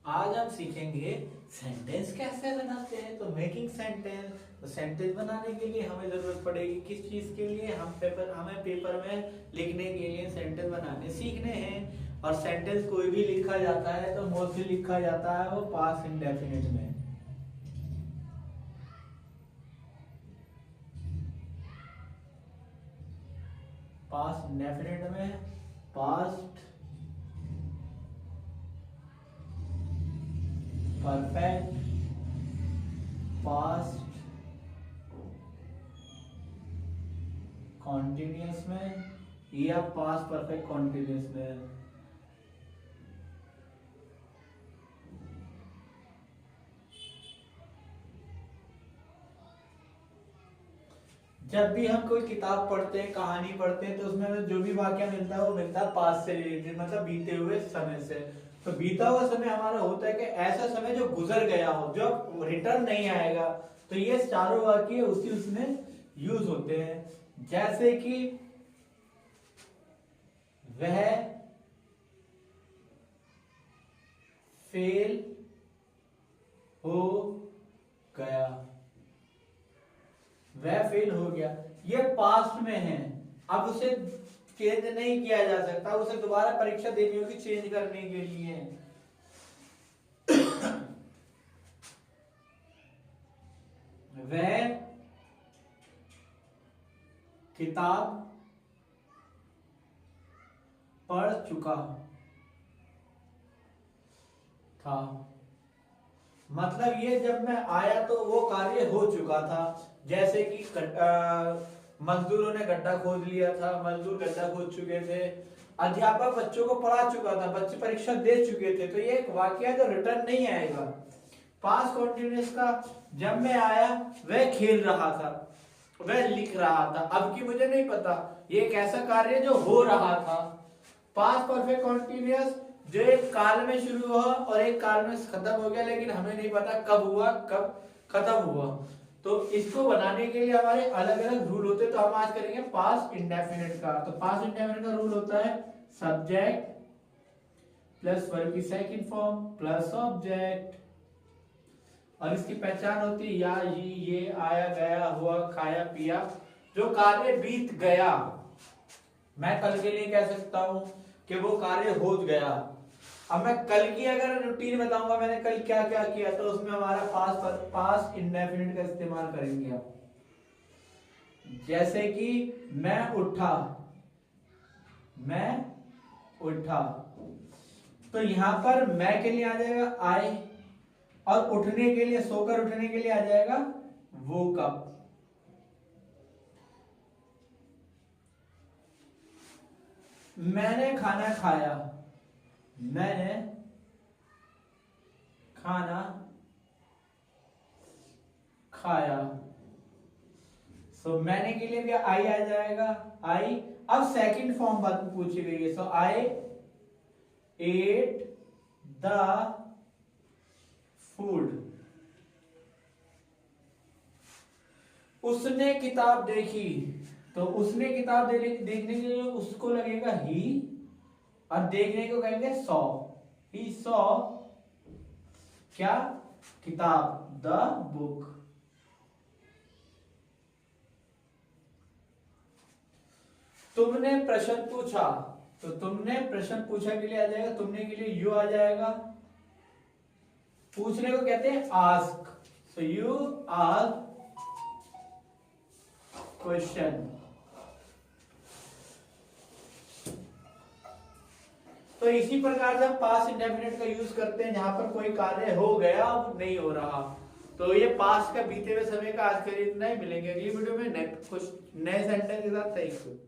आज हम सीखेंगे सेंटेंस कैसे बनाते हैं। तो मेकिंग सेंटेंस, तो सेंटेंस बनाने के लिए हमें जरूरत पड़ेगी किस चीज के लिए, हमें पेपर में लिखने के लिए सेंटेंस बनाने सीखने हैं। और सेंटेंस कोई भी लिखा जाता है तो मोस्टली लिखा जाता है वो पास्ट इंडेफिनिट में। पास्ट इंडेफिनिट में पास्ट परफेक्ट, पास्ट कॉन्टिन्यूअस में या पास्ट परफेक्ट कॉन्टिन्यूअस में। जब भी हम कोई किताब पढ़ते हैं, कहानी पढ़ते हैं, तो उसमें जो भी वाक्य मिलता है वो मिलता है पास्ट से रिलेटेड, मतलब बीते हुए समय से। तो बीता हुआ समय हमारा होता है कि ऐसा समय जो गुजर गया हो, जो रिटर्न नहीं आएगा। तो ये चारों वाक्य उसी उसमें यूज होते हैं। जैसे कि वह फेल हो गया, वह फेल हो गया, ये पास्ट में है। अब उसे चेंज नहीं किया जा सकता, उसे दोबारा परीक्षा देनी होगी चेंज करने के लिए। वह किताब पढ़ चुका था, मतलब ये जब मैं आया तो वो कार्य हो चुका था। जैसे कि मजदूरों ने गड्ढा खोद लिया था, मजदूर गड्ढा खोद चुके थे, अध्यापक बच्चों को पढ़ा चुका था, बच्चे परीक्षा दे चुके थे। तो ये एक वाकया जो रिटर्न नहीं आएगा। पास्ट कॉन्टिन्यूअस का जब मैं आया वह खेल रहा था, वह लिख रहा था, अब की मुझे नहीं पता, ये एक ऐसा कार्य जो हो रहा था। पास्ट परफेक्ट कॉन्टिन्यूअस जो एक काल में शुरू हुआ और एक काल में खत्म हो गया, लेकिन हमें नहीं पता कब हुआ कब खत्म हुआ। तो इसको बनाने के लिए हमारे अलग अलग रूल होते हैं। तो हम आज करेंगे पास्ट इंडेफिनिट का। तो पास्ट इंडेफिनिट का रूल होता है सब्जेक्ट प्लस वर्ब की सेकंड फॉर्म प्लस ऑब्जेक्ट, और इसकी पहचान होती है या ये आया गया हुआ खाया पिया, जो कार्य बीत गया। मैं कल के लिए कह सकता हूं कि वो कार्य हो गया। अब मैं कल की अगर रूटीन बताऊंगा मैंने कल क्या क्या किया, तो उसमें हमारा पास्ट इंडेफिनिट का इस्तेमाल करेंगे आप। जैसे कि मैं उठा, मैं उठा, तो यहां पर मैं के लिए आ जाएगा आई, और उठने के लिए, सोकर उठने के लिए आ जाएगा woke up। मैंने खाना खाया, मैंने खाना खाया। सो मैंने के लिए भी आई आ जाएगा, आई। अब सेकंड फॉर्म बात पूछी गई है, सो आई एट द फूड। उसने किताब देखी, तो उसने किताब देखने के लिए उसको लगेगा ही, और देखने को कहेंगे सॉ। ही सॉ क्या, किताब, द बुक। तुमने प्रश्न पूछा, तो तुमने प्रश्न पूछा के लिए आ जाएगा, तुमने के लिए यू आ जाएगा। पूछने को कहते हैं ask, so you ask question. तो इसी प्रकार से हम पास्ट इंडेफिनिट का यूज करते हैं जहां पर कोई कार्य हो गया अब नहीं हो रहा। तो ये पास्ट का बीते हुए समय का आज के लिए इतना ही। मिलेंगे अगली वीडियो में कुछ नए सेंटेंस के साथ। Thank you.